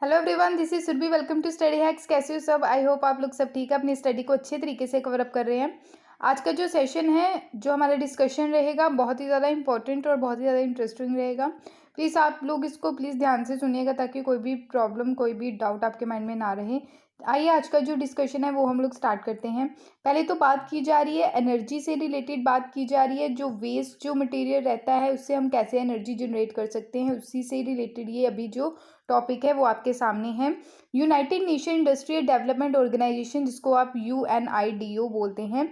Hello everyone, this is Surbhi. Welcome to study hacks. कैसे हो सब? आई होप आप लोग सब ठीक है, अपनी स्टडी को अच्छे तरीके से कवर अप कर रहे हैं। आज का जो सेशन है, जो हमारा डिस्कशन रहेगा, बहुत ही ज़्यादा इंपॉर्टेंट और बहुत ही ज़्यादा इंटरेस्टिंग रहेगा। प्लीज़ आप लोग इसको प्लीज़ ध्यान से सुनिएगा ताकि कोई भी प्रॉब्लम, कोई भी डाउट आपके माइंड में ना रहे। आइए आज का जो डिस्कशन है वो हम लोग स्टार्ट करते हैं। पहले तो बात की जा रही है एनर्जी से रिलेटेड, बात की जा रही है जो वेस्ट जो मटेरियल रहता है उससे हम कैसे एनर्जी जनरेट कर सकते हैं, उसी से रिलेटेड ये अभी जो टॉपिक है वो आपके सामने है। United Nation industrial development organisation, जिसको आप UNIDO बोलते हैं,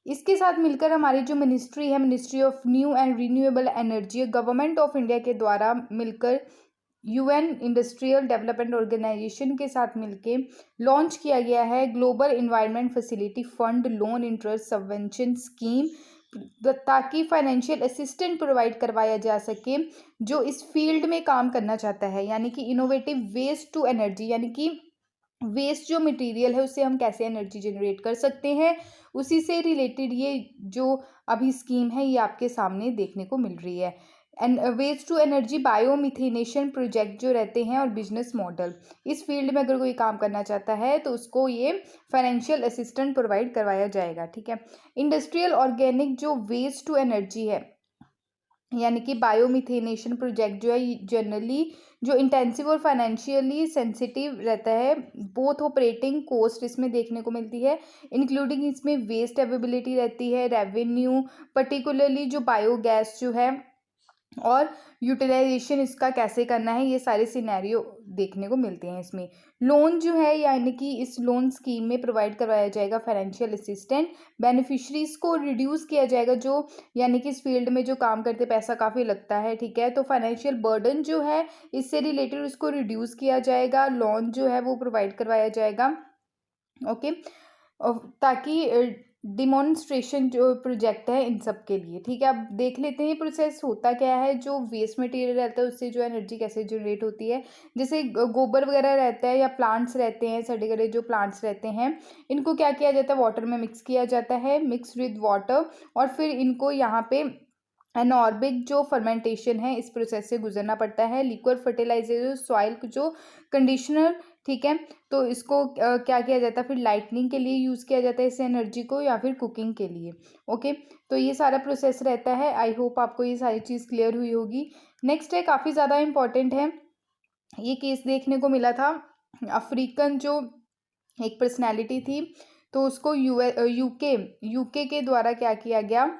इसके साथ मिलकर हमारी जो मिनिस्ट्री है, ministry of new and renewable energy, government of India के द्वारा मिलकर UN इंडस्ट्रियल डेवलपमेंट ऑर्गेनाइजेशन के साथ मिलकर लॉन्च किया गया है global environment facility fund loan interest subvention scheme, ताकि फाइनेंशियल असिस्टेंट प्रोवाइड करवाया जा सके जो इस फील्ड में काम करना चाहता है, यानी कि इनोवेटिव वेस्ट टू एनर्जी, यानी कि वेस्ट जो मटेरियल है उससे हम कैसे एनर्जी जनरेट कर सकते हैं, उसी से रिलेटेड ये जो अभी स्कीम है ये आपके सामने देखने को मिल रही है। And waste to energy biomethanation project जो रहते हैं और बिजनेस मॉडल, इस फील्ड में अगर कोई काम करना चाहता है तो उसको ये फाइनेंशियल असिस्टेंट प्रोवाइड करवाया जाएगा। ठीक है। इंडस्ट्रियल ऑर्गेनिक जो वेस्ट टू एनर्जी है, यानी कि बायोमिथेनेशन प्रोजेक्ट जो है, जनरली जो इंटेंसिव और फाइनेंशियली सेंसिटिव रहता है, बोथ ऑपरेटिंग कॉस्ट इसमें देखने को मिलती है, इंक्लूडिंग इसमें वेस्ट अवेलेबिलिटी रहती है, रेवेन्यू, पर्टिकुलरली जो बायोगैस जो है, और यूटिलाइजेशन इसका कैसे करना है, ये सारे सिनेरियो देखने को मिलते हैं इसमें। लोन जो है, यानी कि इस लोन स्कीम में प्रोवाइड करवाया जाएगा फाइनेंशियल असिस्टेंट, बेनिफिशरीज को रिड्यूस किया जाएगा, जो यानी कि इस फील्ड में जो काम करते पैसा काफ़ी लगता है। ठीक है। तो फाइनेंशियल बर्डन जो है इससे रिलेटेड उसको रिड्यूस किया जाएगा, लोन जो है वो प्रोवाइड करवाया जाएगा। ओके। ताकि डिमॉन्स्ट्रेशन जो प्रोजेक्ट है इन सब के लिए। ठीक है। अब देख लेते हैं प्रोसेस होता क्या है, जो वेस्ट मटेरियल रहता है उससे जो एनर्जी कैसे जनरेट होती है। जैसे गोबर वगैरह रहता है या प्लांट्स रहते हैं, सड़े गले जो प्लांट्स रहते हैं, इनको क्या किया जाता है, वाटर में मिक्स किया जाता है, मिक्स विद वाटर, और फिर इनको यहाँ पे एनॉर्बिक जो फर्मेंटेशन है इस प्रोसेस से गुजरना पड़ता है। लिक्विड फर्टिलाइजर सॉइल जो कंडीशनर, ठीक है, तो इसको क्या किया जाता है, फिर लाइटनिंग के लिए यूज़ किया जाता है इस एनर्जी को, या फिर कुकिंग के लिए। ओके। तो ये सारा प्रोसेस रहता है। आई होप आपको ये सारी चीज़ क्लियर हुई होगी। नेक्स्ट है, काफ़ी ज़्यादा इंपॉर्टेंट है, ये केस देखने को मिला था। अफ्रीकन जो एक पर्सनैलिटी थी, तो उसको यूके के द्वारा क्या किया गया,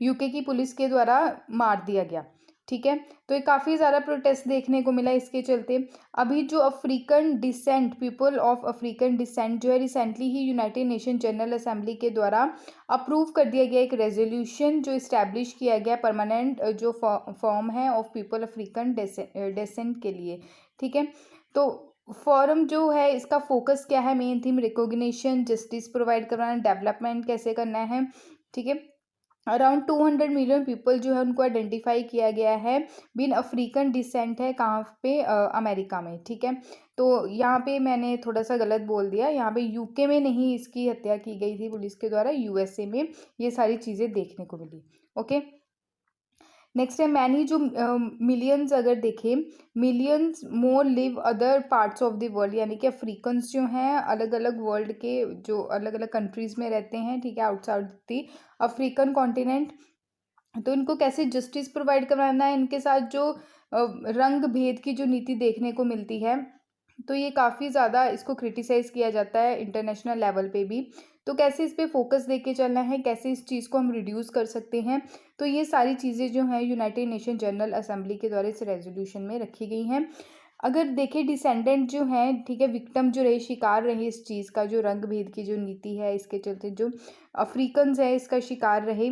यूके की पुलिस के द्वारा मार दिया गया। ठीक है। तो ये काफ़ी ज़्यादा प्रोटेस्ट देखने को मिला इसके चलते। अभी जो African descent, people of African descent जो है, रिसेंटली ही यूनाइटेड नेशन जनरल असेंबली के द्वारा अप्रूव कर दिया गया एक रेजोल्यूशन, जो इस्टेब्लिश किया गया परमानेंट जो फॉर्म है ऑफ पीपल अफ्रीकन डिसेंट के लिए। ठीक है। तो फॉरम जो है इसका फोकस क्या है, main theme recognition, justice provide करवाना, डेवलपमेंट कैसे करना है। ठीक है। अराउंड 200 मिलियन पीपल जो है उनको आइडेंटिफाई किया गया है, बिन अफ्रीकन डिसेंट है, कहाँ पे, अमेरिका में। ठीक है। तो यहाँ पे मैंने थोड़ा सा गलत बोल दिया, यहाँ पे यूके में नहीं इसकी हत्या की गई थी पुलिस के द्वारा, यूएसए में ये सारी चीज़ें देखने को मिली। ओके। नेक्स्ट है, मैनी जो मिलियंस अगर देखें, millions more live other parts of the world, यानी कि अफ्रीकन्स जो हैं अलग अलग वर्ल्ड के, जो अलग अलग कंट्रीज़ में रहते हैं। ठीक है। Outside the African continent. तो इनको कैसे जस्टिस प्रोवाइड करवाना है, इनके साथ जो रंग भेद की जो नीति देखने को मिलती है, तो ये काफ़ी ज़्यादा इसको क्रिटिसाइज़ किया जाता है इंटरनेशनल लेवल पे भी। तो कैसे इस पे फोकस देके चलना है, कैसे इस चीज़ को हम रिड्यूस कर सकते हैं, तो ये सारी चीज़ें जो हैं यूनाइटेड नेशन जनरल असेंबली के द्वारा इस रेजोल्यूशन में रखी गई हैं। अगर देखें डिसेंडेंट जो हैं, ठीक है, विक्टिम जो रहे, शिकार रहे इस चीज़ का, जो रंग भेद की जो नीति है इसके चलते जो अफ्रीकन्स है इसका शिकार रहे।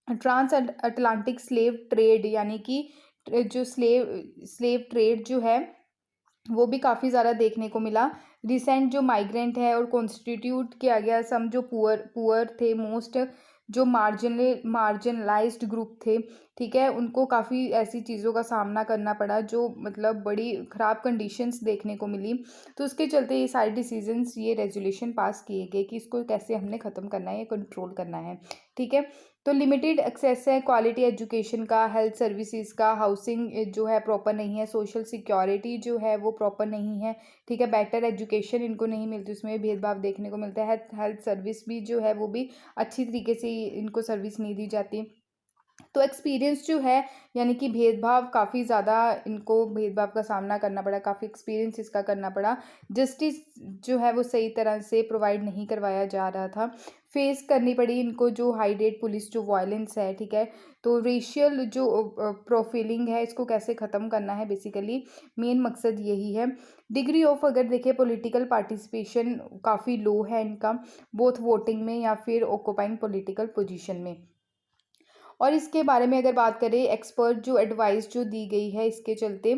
ट्रांस अटलांटिक स्लेव ट्रेड, यानी कि जो स्लेव ट्रेड जो है वो भी काफ़ी ज़्यादा देखने को मिला। रिसेंट जो माइग्रेंट है और कॉन्स्टिट्यूट किया गया सम जो पुअर थे, मोस्ट जो मार्जिनलाइज्ड ग्रुप थे, ठीक है, उनको काफ़ी ऐसी चीज़ों का सामना करना पड़ा जो मतलब बड़ी ख़राब कंडीशंस देखने को मिली। तो उसके चलते ये सारे डिसीजंस, ये रेजोल्यूशन पास किए गए कि इसको कैसे हमने ख़त्म करना है या कंट्रोल करना है। ठीक है। तो लिमिटेड एक्सेस है क्वालिटी एजुकेशन का, हेल्थ सर्विसेज का, हाउसिंग जो है प्रॉपर नहीं है, सोशल सिक्योरिटी जो है वो प्रॉपर नहीं है, ठीक है, बेटर एजुकेशन इनको नहीं मिलती, उसमें भेदभाव देखने को मिलता है, हेल्थ सर्विस भी जो है वो भी अच्छी तरीके से इनको सर्विस नहीं दी जाती। तो एक्सपीरियंस जो है यानी कि भेदभाव काफ़ी ज़्यादा, इनको भेदभाव का सामना करना पड़ा, काफ़ी एक्सपीरियंस इसका करना पड़ा। जस्टिस जो है वो सही तरह से प्रोवाइड नहीं करवाया जा रहा था, फेस करनी पड़ी इनको जो हाई रेट पुलिस जो वायलेंस है, ठीक है। तो रेशियल जो प्रोफाइलिंग है इसको कैसे ख़त्म करना है, बेसिकली मेन मकसद यही है। डिग्री ऑफ अगर देखिए पॉलिटिकल पार्टिसिपेशन काफ़ी लो है इनका, बोथ वोटिंग में या फिर ऑक्यूपाइंग पॉलिटिकल पोजीशन में। और इसके बारे में अगर बात करें, एक्सपर्ट जो एडवाइस जो दी गई है इसके चलते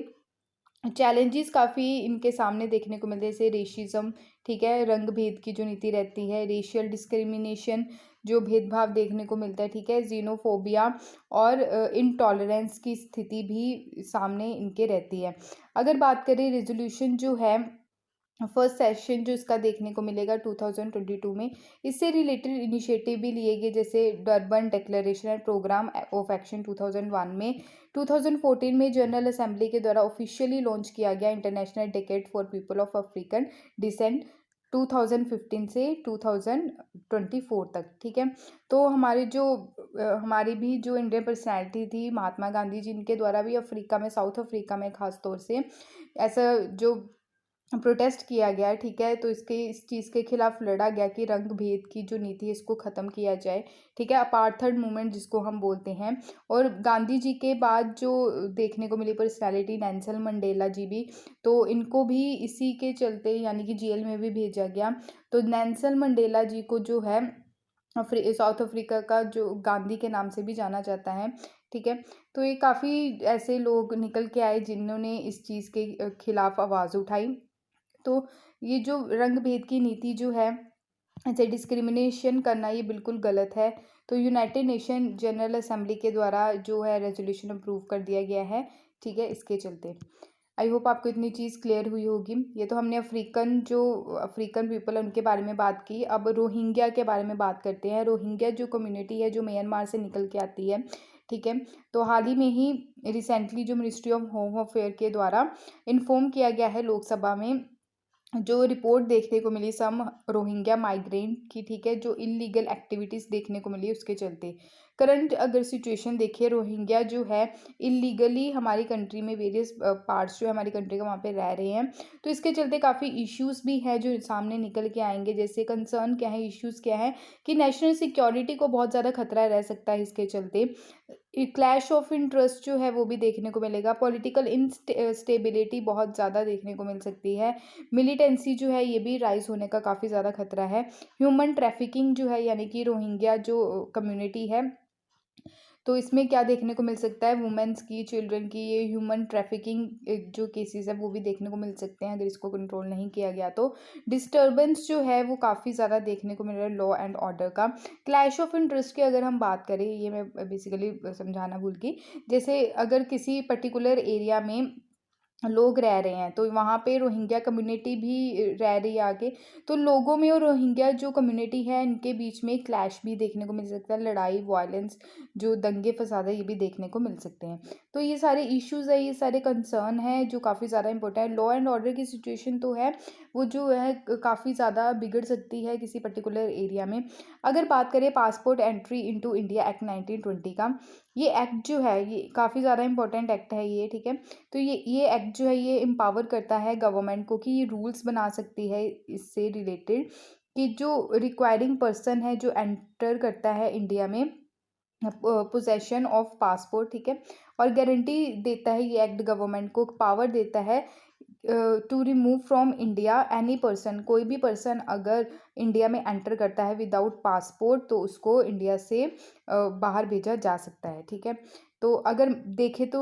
चैलेंजेस काफ़ी इनके सामने देखने को मिलते हैं, जैसे रेशिज्म, ठीक है, रंग भेद की जो नीति रहती है, रेशियल डिस्क्रिमिनेशन जो भेदभाव देखने को मिलता है, ठीक है, जीनोफोबिया और इनटॉलरेंस की स्थिति भी सामने इनके रहती है। अगर बात करें रेजोल्यूशन जो है फर्स्ट सेशन जो इसका देखने को मिलेगा 2022 में, इससे रिलेटेड इनिशिएटिव भी लिए गए, जैसे Durban declaration and programme of action 2001 में, 2014 में जनरल असेंबली के द्वारा ऑफिशियली लॉन्च किया गया international decade for people of African descent 2015 से 2024 तक, ठीक है। तो हमारे जो हमारी भी जो इंडियन पर्सनैलिटी थी महात्मा गांधी जी, इनके द्वारा भी अफ्रीका में, साउथ अफ्रीका में ख़ास तौर से ऐसा जो प्रोटेस्ट किया गया, ठीक है। तो इस चीज़ के खिलाफ लड़ा गया कि रंग भेद की जो नीति है इसको ख़त्म किया जाए, ठीक है, अपार्थाइड मूवमेंट जिसको हम बोलते हैं। और गांधी जी के बाद जो देखने को मिली पर्सनालिटी नेल्सन मंडेला जी भी, तो इनको भी इसी के चलते यानी कि जेल में भी भेजा गया। तो नेल्सन मंडेला जी को जो है साउथ अफ्रीका का जो गांधी के नाम से भी जाना जाता है, ठीक है। तो ये काफ़ी ऐसे लोग निकल के आए जिन्होंने इस चीज़ के खिलाफ आवाज़ उठाई। तो ये जो रंग भेद की नीति जो है, ऐसे डिस्क्रिमिनेशन करना, ये बिल्कुल गलत है। तो यूनाइटेड नेशन जनरल असेंबली के द्वारा जो है रेजोल्यूशन अप्रूव कर दिया गया है, ठीक है, इसके चलते। आई होप आपको इतनी चीज़ क्लियर हुई होगी। ये तो हमने अफ्रीकन पीपल उनके बारे में बात की। अब रोहिंग्या के बारे में बात करते हैं। रोहिंग्या जो कम्युनिटी है जो म्यांमार से निकल के आती है, ठीक है। तो हाल ही में ही रिसेंटली जो मिनिस्ट्री ऑफ होम अफेयर के द्वारा इन्फॉर्म किया गया है लोकसभा में, जो रिपोर्ट देखने को मिली सम रोहिंग्या माइग्रेंट की, ठीक है, जो इलीगल एक्टिविटीज़ देखने को मिली उसके चलते। करंट अगर सिचुएशन देखिए, रोहिंग्या जो है इलीगली हमारी कंट्री में वेरियस पार्ट्स जो है हमारी कंट्री का वहाँ पे रह रहे हैं। तो इसके चलते काफ़ी इश्यूज भी हैं जो सामने निकल के आएंगे। जैसे कंसर्न क्या है, इश्यूज क्या है, कि नेशनल सिक्योरिटी को बहुत ज़्यादा खतरा रह सकता है इसके चलते। क्लैश ऑफ इंटरेस्ट जो है वो भी देखने को मिलेगा। पॉलिटिकल इंस्टेबिलिटी बहुत ज़्यादा देखने को मिल सकती है। मिलिटेंसी जो है ये भी राइज होने का काफ़ी ज़्यादा खतरा है। ह्यूमन ट्रैफिकिंग जो है यानी कि रोहिंग्या जो कम्युनिटी है, तो इसमें क्या देखने को मिल सकता है, वुमेन्स की, चिल्ड्रन की, ये ह्यूमन ट्रैफिकिंग जो केसेस है वो भी देखने को मिल सकते हैं अगर इसको कंट्रोल नहीं किया गया तो। डिस्टर्बेंस जो है वो काफ़ी ज़्यादा देखने को मिल रहा है लॉ एंड ऑर्डर का। क्लैश ऑफ इंटरेस्ट की अगर हम बात करें, ये मैं बेसिकली समझाना भूल गई। जैसे अगर किसी पर्टिकुलर एरिया में लोग रह रहे हैं, तो वहाँ पे रोहिंग्या कम्युनिटी भी रह रही है आगे, तो लोगों में और रोहिंग्या जो कम्युनिटी है इनके बीच में क्लैश भी देखने को मिल सकता है, लड़ाई, वायलेंस, जो दंगे फसाद है ये भी देखने को मिल सकते हैं। तो ये सारे इश्यूज है, ये सारे कंसर्न है जो काफ़ी ज़्यादा इंपॉर्टेंट है। लॉ एंड ऑर्डर की सिचुएशन तो है वो जो है काफ़ी ज़्यादा बिगड़ सकती है किसी पर्टिकुलर एरिया में। अगर बात करें passport entry into India act 1920 का, ये एक्ट जो है ये काफ़ी ज़्यादा इंपॉर्टेंट एक्ट है ये, ठीक है। तो ये एक्ट जो है ये एम्पावर करता है गवर्नमेंट को कि ये रूल्स बना सकती है इससे रिलेटेड, कि जो रिक्वायरिंग पर्सन है जो एंटर करता है इंडिया में, पोजेशन ऑफ पासपोर्ट, ठीक है, और गारंटी देता है ये एक्ट गवर्नमेंट को, पावर देता है to remove from India any person, कोई भी पर्सन अगर इंडिया में एंटर करता है विदाउट पासपोर्ट तो उसको इंडिया से बाहर भेजा जा सकता है, ठीक है। तो अगर देखें तो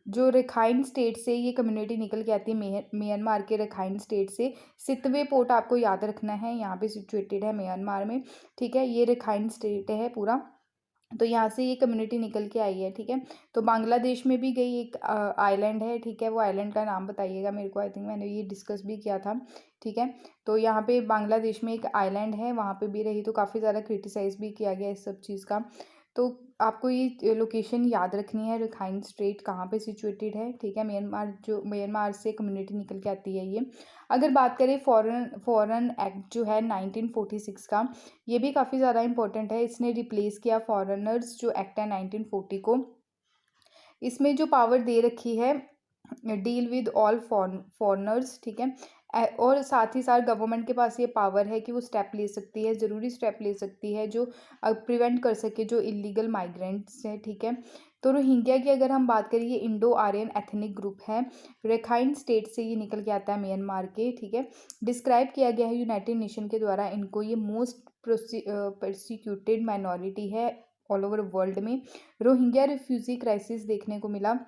जो रखाइन स्टेट से ये कम्युनिटी निकल के आती है, म्यांमार के रखाइन स्टेट से, सितवे पोर्ट आपको याद रखना है, यहाँ पे सिचुएटेड है म्यांमार में, ठीक है, ये रखाइन स्टेट है पूरा। तो यहाँ से ये कम्युनिटी निकल के आई है, ठीक है। तो बांग्लादेश में भी गई, एक आइलैंड है, ठीक है, वो आइलैंड का नाम बताइएगा मेरे को, आई थिंक मैंने ये डिस्कस भी किया था, ठीक है। तो यहाँ पे बांग्लादेश में एक आइलैंड है, वहाँ पे भी रही, तो काफ़ी ज़्यादा क्रिटिसाइज़ भी किया गया इस सब चीज़ का। तो आपको ये लोकेशन याद रखनी है, रखाइन स्टेट कहाँ पे सिचुएटेड है, ठीक है। म्यांमार से कम्युनिटी निकल के आती है ये। अगर बात करें फॉरेन एक्ट जो है 1946 का, ये भी काफ़ी ज़्यादा इंपॉर्टेंट है। इसने रिप्लेस किया फॉरेनर्स जो एक्ट है 1940 को। इसमें जो पावर दे रखी है डील विद ऑल फॉरनर्स, ठीक है। और साथ ही साथ गवर्नमेंट के पास ये पावर है कि वो स्टेप ले सकती है, ज़रूरी स्टेप ले सकती है जो प्रिवेंट कर सके जो इलीगल माइग्रेंट्स हैं, ठीक है। तो रोहिंग्या की अगर हम बात करें, ये इंडो आर्यन एथनिक ग्रुप है, रेखाइन स्टेट से ये निकल के आता है म्यांमार के, ठीक है। डिस्क्राइब किया गया है यूनाइटेड नेशन के द्वारा इनको, ये मोस्ट प्रोसिक्यूटेड माइनॉरिटी है ऑल ओवर वर्ल्ड में। रोहिंग्या रिफ्यूजी क्राइसिस देखने को मिला।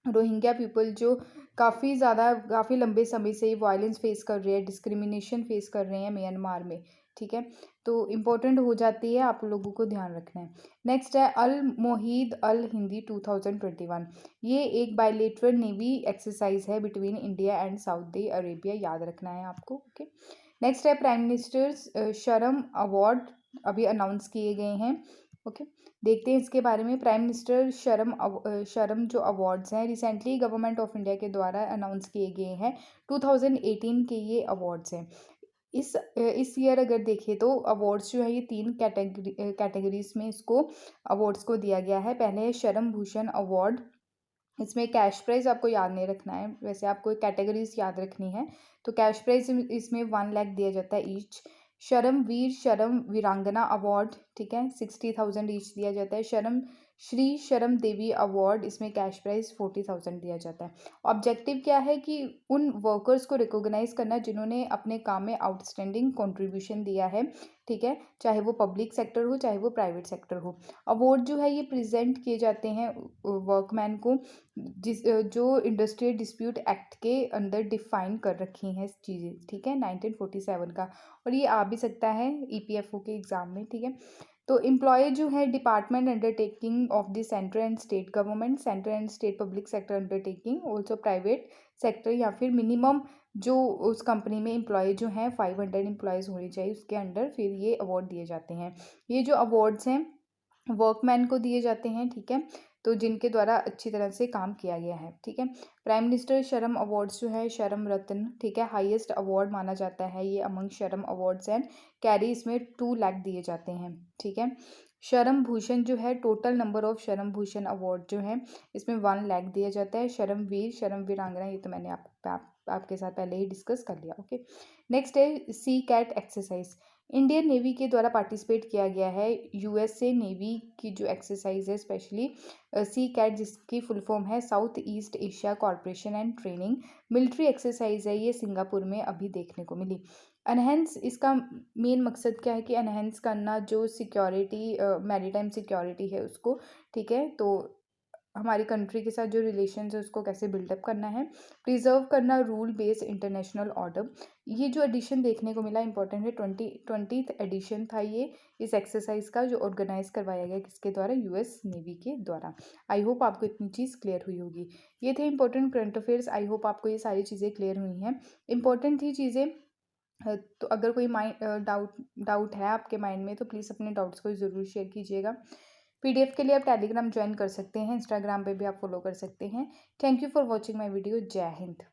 रोहिंग्या पीपल जो काफ़ी लंबे समय से वायलेंस फेस कर रहे हैं, डिस्क्रिमिनेशन फेस कर रहे हैं म्यांमार में, ठीक है। तो इम्पोर्टेंट हो जाती है, आप लोगों को ध्यान रखना है। नेक्स्ट है अल मोहिद अल हिंदी 2021। ये एक बायलेटरल नेवी एक्सरसाइज है between India and Saudi Arabia, याद रखना है आपको, ओके। नेक्स्ट है प्राइम मिनिस्टर्स शर्म अवार्ड अभी अनाउंस किए गए हैं, ओके। देखते हैं इसके बारे में। प्राइम मिनिस्टर शर्म जो अवार्ड्स हैं रिसेंटली गवर्नमेंट ऑफ इंडिया के द्वारा अनाउंस किए गए हैं, 2018 के ये अवार्ड्स हैं। इस ईयर अगर देखें तो अवार्ड्स जो है ये 3 कैटेगरीज में इसको अवार्ड्स को दिया गया है। पहले है शर्म भूषण अवार्ड, इसमें कैश प्राइज आपको याद नहीं रखना है, वैसे आपको कैटेगरीज याद रखनी है। तो कैश प्राइज इसमें 1 लाख दिया जाता है ईच। शर्म वीरांगना अवार्ड, ठीक है, 60,000 ईच दिया जाता है। शर्म देवी अवार्ड, इसमें कैश प्राइज 40,000 दिया जाता है। ऑब्जेक्टिव क्या है कि उन वर्कर्स को रिकॉग्नाइज करना जिन्होंने अपने काम में आउटस्टैंडिंग कंट्रीब्यूशन दिया है, ठीक है, चाहे वो पब्लिक सेक्टर हो चाहे वो प्राइवेट सेक्टर हो। अवार्ड जो है ये प्रेजेंट किए जाते हैं वर्कमैन को जो इंडस्ट्रियल डिस्प्यूट एक्ट के अंदर डिफाइन कर रखी हैं चीज़ें, ठीक है, 1947 का। और ये आ भी सकता है ईपीएफओ के एग्ज़ाम में, ठीक है। तो एम्प्लॉय जो है department undertaking of the central and state government, central and state public sector undertaking, also private sector, या फिर मिनिमम जो उस कंपनी में एम्प्लॉय जो हैं 500 एम्प्लॉयज़ होनी चाहिए उसके अंडर, फिर ये अवार्ड दिए जाते हैं। ये जो अवार्ड्स हैं वर्कमैन को दिए जाते हैं, ठीक है, तो जिनके द्वारा अच्छी तरह से काम किया गया है, ठीक है। प्राइम मिनिस्टर शर्म अवार्ड्स जो है शर्म रत्न, ठीक है, हाईएस्ट अवार्ड माना जाता है ये अमंग शर्म अवार्ड्स एंड कैरी, इसमें 2 लाख दिए जाते हैं, ठीक है। शर्म भूषण जो है टोटल नंबर ऑफ शर्म भूषण अवार्ड जो है इसमें 1 लाख दिया जाता है। शर्म वीरांगना, ये तो मैंने आपके साथ पहले ही डिस्कस कर लिया, ओके। नेक्स्ट है सी कैट एक्सरसाइज, इंडियन नेवी के द्वारा पार्टिसिपेट किया गया है। यूएसए नेवी की जो एक्सरसाइज है स्पेशली सी कैट, जिसकी फुल फॉर्म है south east Asia corporation and training military exercise है, ये सिंगापुर में अभी देखने को मिली। अनहेंस, इसका मेन मकसद क्या है कि अनहेंस करना जो सिक्योरिटी मैरीटाइम सिक्योरिटी है उसको, ठीक है, तो हमारी कंट्री के साथ जो रिलेशन है उसको कैसे बिल्डअप करना है, प्रिजर्व करना रूल बेस्ड इंटरनेशनल ऑर्डर। ये जो एडिशन देखने को मिला इंपॉर्टेंट है, 20th एडिशन था ये इस एक्सरसाइज का, जो ऑर्गेनाइज करवाया गया किसके द्वारा, यूएस नेवी के द्वारा। आई होप आपको इतनी चीज़ क्लियर हुई होगी। ये थे important current affairs, I hope आपको ये सारी चीज़ें क्लियर हुई हैं, इंपॉर्टेंट थी चीज़ें। तो अगर कोई डाउट है आपके माइंड में तो प्लीज़ अपने डाउट्स को ज़रूर शेयर कीजिएगा। पीडीएफ के लिए आप टेलीग्राम ज्वाइन कर सकते हैं, इंस्टाग्राम पे भी आप फॉलो कर सकते हैं। Thank you for watching my video. जय हिंद।